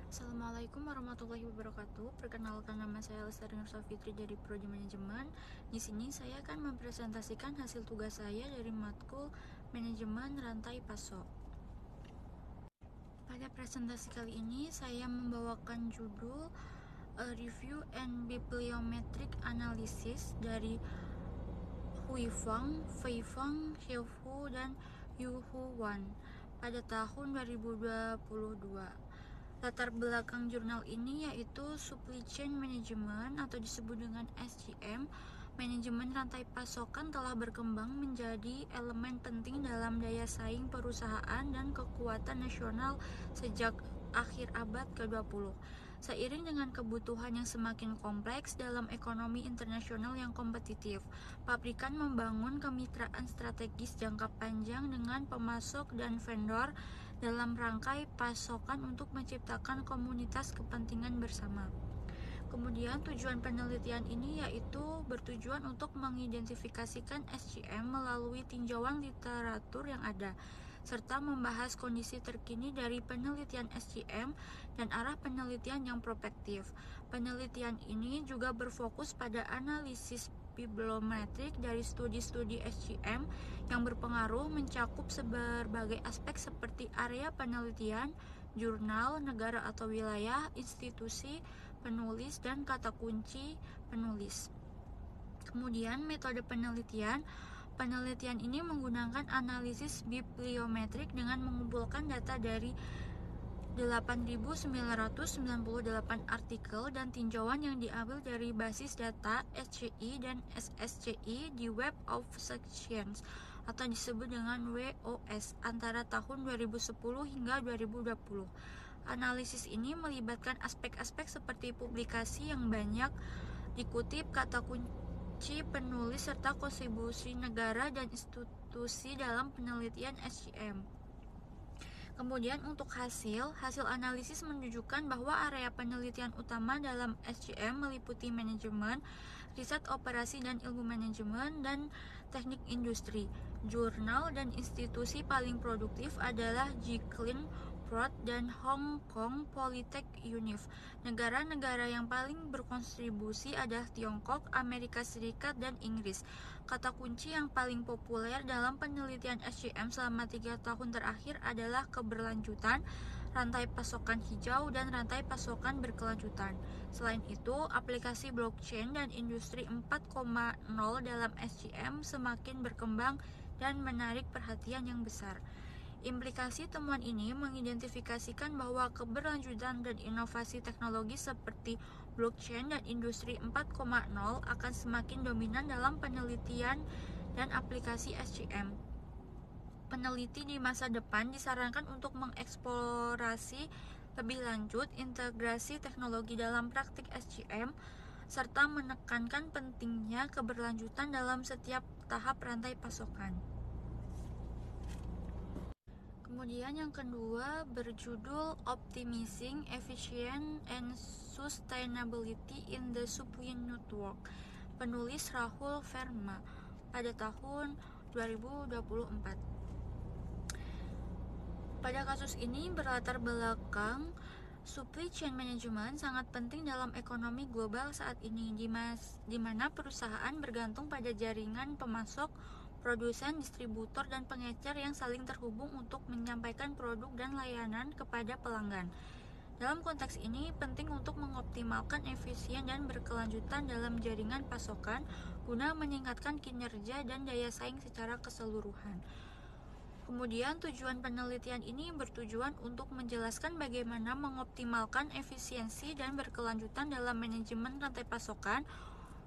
Assalamualaikum warahmatullahi wabarakatuh. Perkenalkan, nama saya Lestari Nur Safitri dari Prodi Manajemen. Di sini saya akan mempresentasikan hasil tugas saya dari matkul Manajemen Rantai Pasok. Pada presentasi kali ini saya membawakan judul Review and Bibliometric Analysis dari Huifeng, Feifeng, Xiuhu, dan Yuhu Wan pada tahun 2022. Latar belakang jurnal ini yaitu Supply Chain Management atau disebut dengan SCM. Manajemen rantai pasokan telah berkembang menjadi elemen penting dalam daya saing perusahaan dan kekuatan nasional sejak akhir abad ke-20. Seiring dengan kebutuhan yang semakin kompleks dalam ekonomi internasional yang kompetitif, pabrikan membangun kemitraan strategis jangka panjang dengan pemasok dan vendor dalam rangkai pasokan untuk menciptakan komunitas kepentingan bersama. Kemudian tujuan penelitian ini yaitu bertujuan untuk mengidentifikasikan SCM melalui tinjauan literatur yang ada, serta membahas kondisi terkini dari penelitian SCM dan arah penelitian yang prospektif. Penelitian ini juga berfokus pada analisis bibliometrik dari studi-studi SCM yang berpengaruh mencakup berbagai aspek seperti area penelitian, jurnal, negara atau wilayah, institusi, penulis, dan kata kunci penulis. Kemudian metode penelitian ini menggunakan analisis bibliometrik dengan mengumpulkan data dari 8.998 artikel dan tinjauan yang diambil dari basis data SCI dan SSCI di Web of Science atau disebut dengan WOS antara tahun 2010 hingga 2020. Analisis ini melibatkan aspek-aspek seperti publikasi yang banyak dikutip, kata kunci penulis, serta kontribusi negara dan institusi dalam penelitian SCM. Kemudian untuk hasil analisis menunjukkan bahwa area penelitian utama dalam SCM meliputi manajemen, riset operasi dan ilmu manajemen, dan teknik industri. Jurnal dan institusi paling produktif adalah Jikrin Prod dan Hong Kong Polytech Univ. Negara-negara yang paling berkontribusi adalah Tiongkok, Amerika Serikat, dan Inggris. Kata kunci yang paling populer dalam penelitian SCM selama 3 tahun terakhir adalah keberlanjutan, rantai pasokan hijau, dan rantai pasokan berkelanjutan. Selain itu, aplikasi blockchain dan industri 4.0 dalam SCM semakin berkembang dan menarik perhatian yang besar. Implikasi temuan ini mengidentifikasikan bahwa keberlanjutan dan inovasi teknologi seperti blockchain dan industri 4.0 akan semakin dominan dalam penelitian dan aplikasi SCM. Peneliti di masa depan disarankan untuk mengeksplorasi lebih lanjut integrasi teknologi dalam praktik SCM serta menekankan pentingnya keberlanjutan dalam setiap tahap rantai pasokan. Kemudian yang kedua berjudul Optimizing Efficiency and Sustainability in the Supply Network. Penulis Rahul Verma pada tahun 2024. Pada kasus ini berlatar belakang supply chain management sangat penting dalam ekonomi global saat ini, di mana perusahaan bergantung pada jaringan pemasok, produsen, distributor, dan pengecer yang saling terhubung untuk menyampaikan produk dan layanan kepada pelanggan. Dalam konteks ini, penting untuk mengoptimalkan efisien dan berkelanjutan dalam jaringan pasokan guna meningkatkan kinerja dan daya saing secara keseluruhan. Kemudian tujuan penelitian ini bertujuan untuk menjelaskan bagaimana mengoptimalkan efisiensi dan berkelanjutan dalam manajemen rantai pasokan.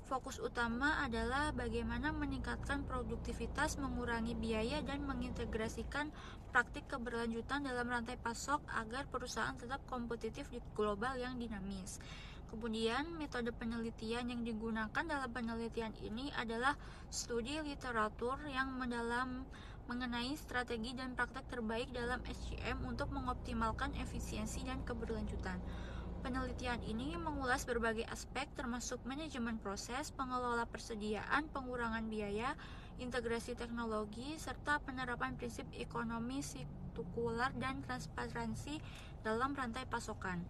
Fokus utama adalah bagaimana meningkatkan produktivitas, mengurangi biaya, dan mengintegrasikan praktik keberlanjutan dalam rantai pasok agar perusahaan tetap kompetitif di global yang dinamis. Kemudian metode penelitian yang digunakan dalam penelitian ini adalah studi literatur yang mendalam mengenai strategi dan praktek terbaik dalam SCM untuk mengoptimalkan efisiensi dan keberlanjutan. Penelitian ini mengulas berbagai aspek termasuk manajemen proses, pengelola persediaan, pengurangan biaya, integrasi teknologi, serta penerapan prinsip ekonomi sirkular dan transparansi dalam rantai pasokan.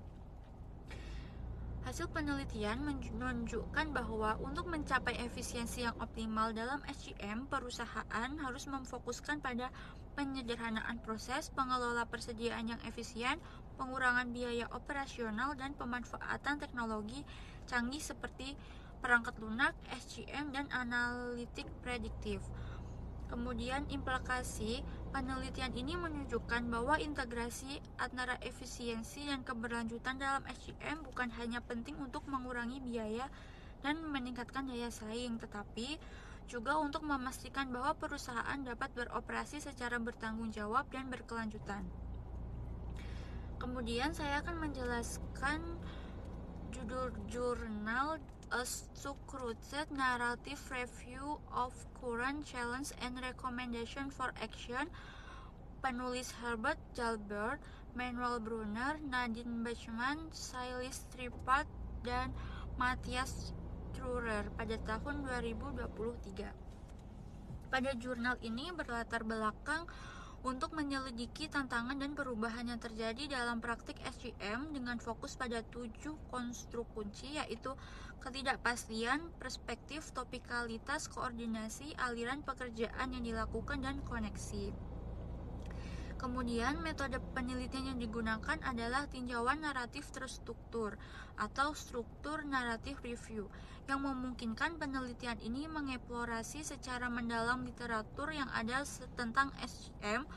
Hasil penelitian menunjukkan bahwa untuk mencapai efisiensi yang optimal dalam SCM, perusahaan harus memfokuskan pada penyederhanaan proses, pengelola persediaan yang efisien, pengurangan biaya operasional, dan pemanfaatan teknologi canggih seperti perangkat lunak, SCM, dan analitik prediktif. Kemudian implikasi penelitian ini menunjukkan bahwa integrasi antara efisiensi dan keberlanjutan dalam SCM bukan hanya penting untuk mengurangi biaya dan meningkatkan daya saing, tetapi juga untuk memastikan bahwa perusahaan dapat beroperasi secara bertanggung jawab dan berkelanjutan. Kemudian saya akan menjelaskan judul jurnal A Structured Narrative Review of Current Challenge and Recommendation for Action, penulis Herbert Jalbert, Manuel Brunner, Nadine Bachmann, Silas Tripat, dan Matthias Trurer pada tahun 2023. Pada jurnal ini berlatar belakang untuk menyelidiki tantangan dan perubahan yang terjadi dalam praktik SCM dengan fokus pada 7 konstruk kunci, yaitu ketidakpastian, perspektif, topikalitas, koordinasi, aliran pekerjaan yang dilakukan, dan koneksi. Kemudian metode penelitian yang digunakan adalah tinjauan naratif terstruktur atau struktur naratif review, yang memungkinkan penelitian ini mengeksplorasi secara mendalam literatur yang ada tentang SCM.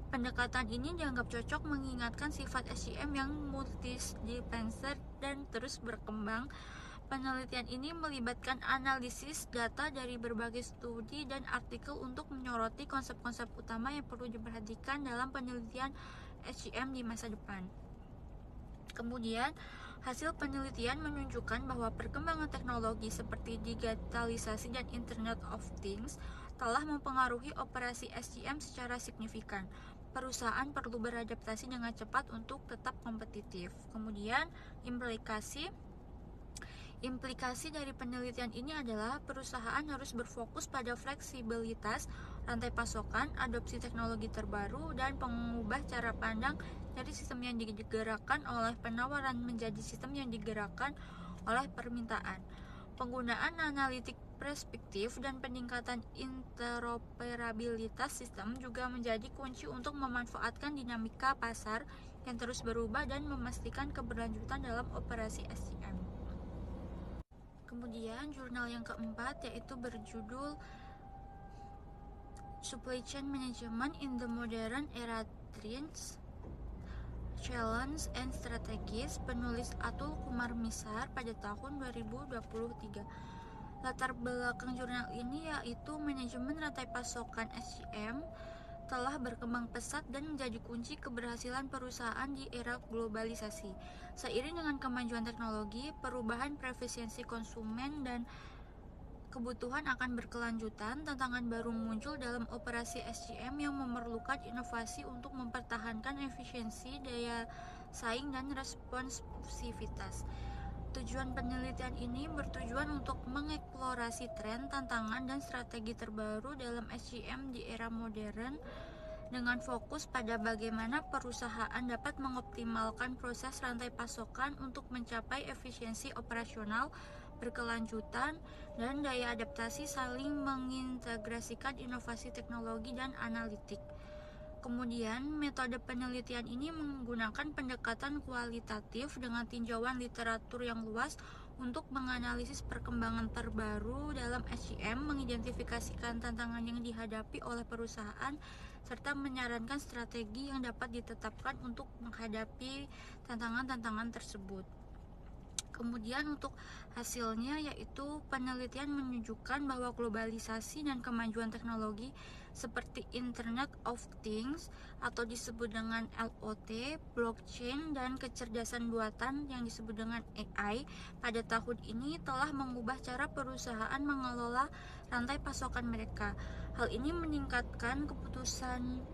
Pendekatan ini dianggap cocok mengingatkan sifat SCM yang multidisipliner dan terus berkembang. Penelitian ini melibatkan analisis data dari berbagai studi dan artikel untuk menyoroti konsep-konsep utama yang perlu diperhatikan dalam penelitian SCM di masa depan. Kemudian, hasil penelitian menunjukkan bahwa perkembangan teknologi seperti digitalisasi dan Internet of Things telah mempengaruhi operasi SCM secara signifikan. Perusahaan perlu beradaptasi dengan cepat untuk tetap kompetitif. Kemudian, implikasi dari penelitian ini adalah perusahaan harus berfokus pada fleksibilitas rantai pasokan, adopsi teknologi terbaru, dan mengubah cara pandang dari sistem yang digerakkan oleh penawaran menjadi sistem yang digerakkan oleh permintaan. Penggunaan analitik perspektif dan peningkatan interoperabilitas sistem juga menjadi kunci untuk memanfaatkan dinamika pasar yang terus berubah dan memastikan keberlanjutan dalam operasi SCM. Kemudian jurnal yang keempat yaitu berjudul Supply Chain Management in the Modern Era Trends, Challenge and Strategies, penulis Atul Kumar Misar pada tahun 2023. Latar belakang jurnal ini yaitu manajemen rantai pasokan SCM telah berkembang pesat dan menjadi kunci keberhasilan perusahaan di era globalisasi. Seiring dengan kemajuan teknologi, perubahan preferensi konsumen dan kebutuhan akan berkelanjutan, tantangan baru muncul dalam operasi SCM yang memerlukan inovasi untuk mempertahankan efisiensi, daya saing, dan responsivitas. Tujuan penelitian ini bertujuan untuk mengeksplorasi tren, tantangan, dan strategi terbaru dalam SCM di era modern dengan fokus pada bagaimana perusahaan dapat mengoptimalkan proses rantai pasokan untuk mencapai efisiensi operasional, berkelanjutan, dan daya adaptasi, saling mengintegrasikan inovasi teknologi dan analitik. Kemudian, metode penelitian ini menggunakan pendekatan kualitatif dengan tinjauan literatur yang luas untuk menganalisis perkembangan terbaru dalam SCM, mengidentifikasikan tantangan yang dihadapi oleh perusahaan, serta menyarankan strategi yang dapat ditetapkan untuk menghadapi tantangan-tantangan tersebut. Kemudian untuk hasilnya yaitu penelitian menunjukkan bahwa globalisasi dan kemajuan teknologi seperti Internet of Things atau disebut dengan IoT, blockchain, dan kecerdasan buatan yang disebut dengan AI pada tahun ini telah mengubah cara perusahaan mengelola rantai pasokan mereka. Hal ini meningkatkan keputusan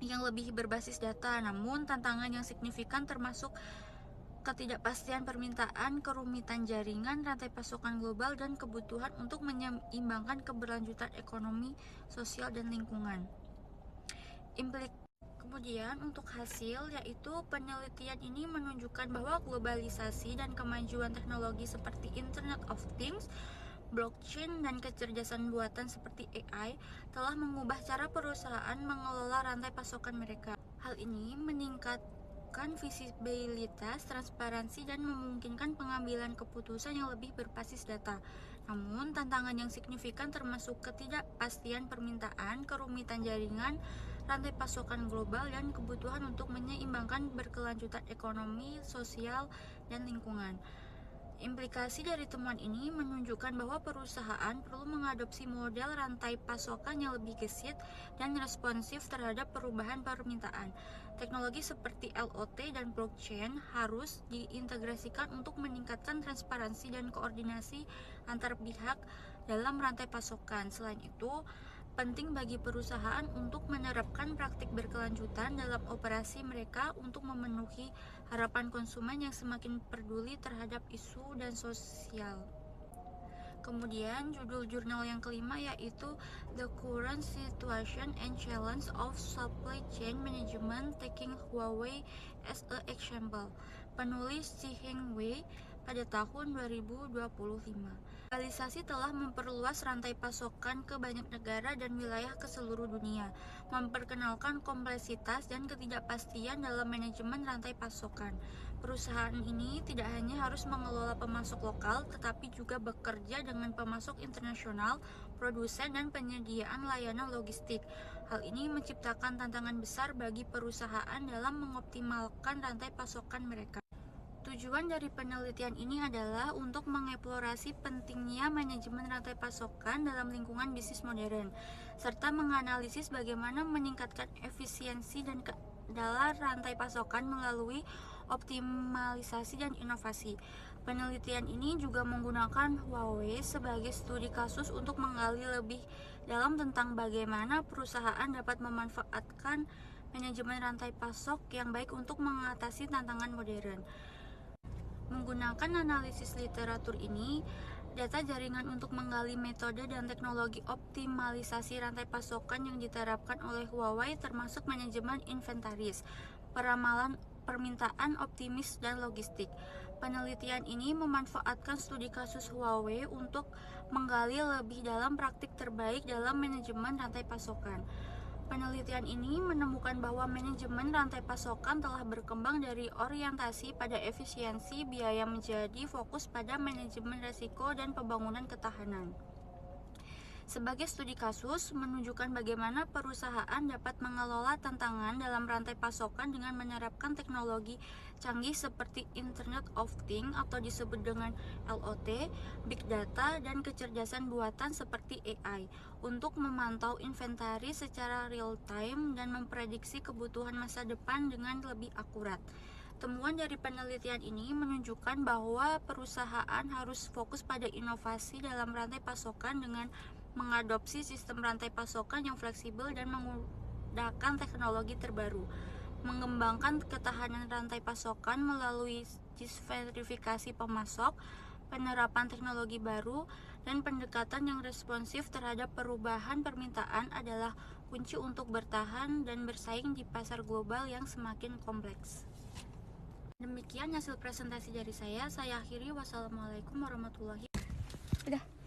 yang lebih berbasis data, namun tantangan yang signifikan termasuk ketidakpastian permintaan, kerumitan jaringan, rantai pasokan global, dan kebutuhan untuk menyeimbangkan keberlanjutan ekonomi, sosial, dan lingkungan. Kemudian untuk hasil, yaitu penelitian ini menunjukkan bahwa globalisasi dan kemajuan teknologi seperti Internet of Things, blockchain, dan kecerdasan buatan seperti AI telah mengubah cara perusahaan mengelola rantai pasokan mereka. Hal ini meningkatkan visibilitas, transparansi, dan memungkinkan pengambilan keputusan yang lebih berbasis data. Namun, tantangan yang signifikan termasuk ketidakpastian permintaan, kerumitan jaringan, rantai pasokan global, dan kebutuhan untuk menyeimbangkan berkelanjutan ekonomi, sosial, dan lingkungan. Implikasi dari temuan ini menunjukkan bahwa perusahaan perlu mengadopsi model rantai pasokan yang lebih gesit dan responsif terhadap perubahan permintaan. Teknologi seperti LOT dan blockchain harus diintegrasikan untuk meningkatkan transparansi dan koordinasi antar pihak dalam rantai pasokan. Selain itu, penting bagi perusahaan untuk menerapkan praktik berkelanjutan dalam operasi mereka untuk memenuhi harapan konsumen yang semakin peduli terhadap isu dan sosial. Kemudian judul jurnal yang kelima yaitu The Current Situation and Challenge of Supply Chain Management Taking Huawei as a Example. Penulis Zhiheng Wei pada tahun 2025. Globalisasi telah memperluas rantai pasokan ke banyak negara dan wilayah ke seluruh dunia, memperkenalkan kompleksitas dan ketidakpastian dalam manajemen rantai pasokan. Perusahaan ini tidak hanya harus mengelola pemasok lokal, tetapi juga bekerja dengan pemasok internasional, produsen, dan penyediaan layanan logistik. Hal ini menciptakan tantangan besar bagi perusahaan dalam mengoptimalkan rantai pasokan mereka. Tujuan dari penelitian ini adalah untuk mengeksplorasi pentingnya manajemen rantai pasokan dalam lingkungan bisnis modern, serta menganalisis bagaimana meningkatkan efisiensi dan keandalan rantai pasokan melalui optimalisasi dan inovasi. Penelitian ini juga menggunakan Huawei sebagai studi kasus untuk menggali lebih dalam tentang bagaimana perusahaan dapat memanfaatkan manajemen rantai pasok yang baik untuk mengatasi tantangan modern. Menggunakan analisis literatur ini, data jaringan untuk menggali metode dan teknologi optimalisasi rantai pasokan yang diterapkan oleh Huawei termasuk manajemen inventaris, peramalan permintaan optimis, dan logistik. Penelitian ini memanfaatkan studi kasus Huawei untuk menggali lebih dalam praktik terbaik dalam manajemen rantai pasokan. Penelitian ini menemukan bahwa manajemen rantai pasokan telah berkembang dari orientasi pada efisiensi biaya menjadi fokus pada manajemen risiko dan pembangunan ketahanan. Sebagai studi kasus, menunjukkan bagaimana perusahaan dapat mengelola tantangan dalam rantai pasokan dengan menerapkan teknologi canggih seperti Internet of Things atau disebut dengan LOT, Big Data, dan kecerdasan buatan seperti AI untuk memantau inventaris secara real-time dan memprediksi kebutuhan masa depan dengan lebih akurat. Temuan dari penelitian ini menunjukkan bahwa perusahaan harus fokus pada inovasi dalam rantai pasokan dengan mengadopsi sistem rantai pasokan yang fleksibel dan menggunakan teknologi terbaru, mengembangkan ketahanan rantai pasokan melalui diversifikasi pemasok, penerapan teknologi baru, dan pendekatan yang responsif terhadap perubahan permintaan adalah kunci untuk bertahan dan bersaing di pasar global yang semakin kompleks. Demikian hasil presentasi dari saya akhiri. Wassalamualaikum warahmatullahi wabarakatuh.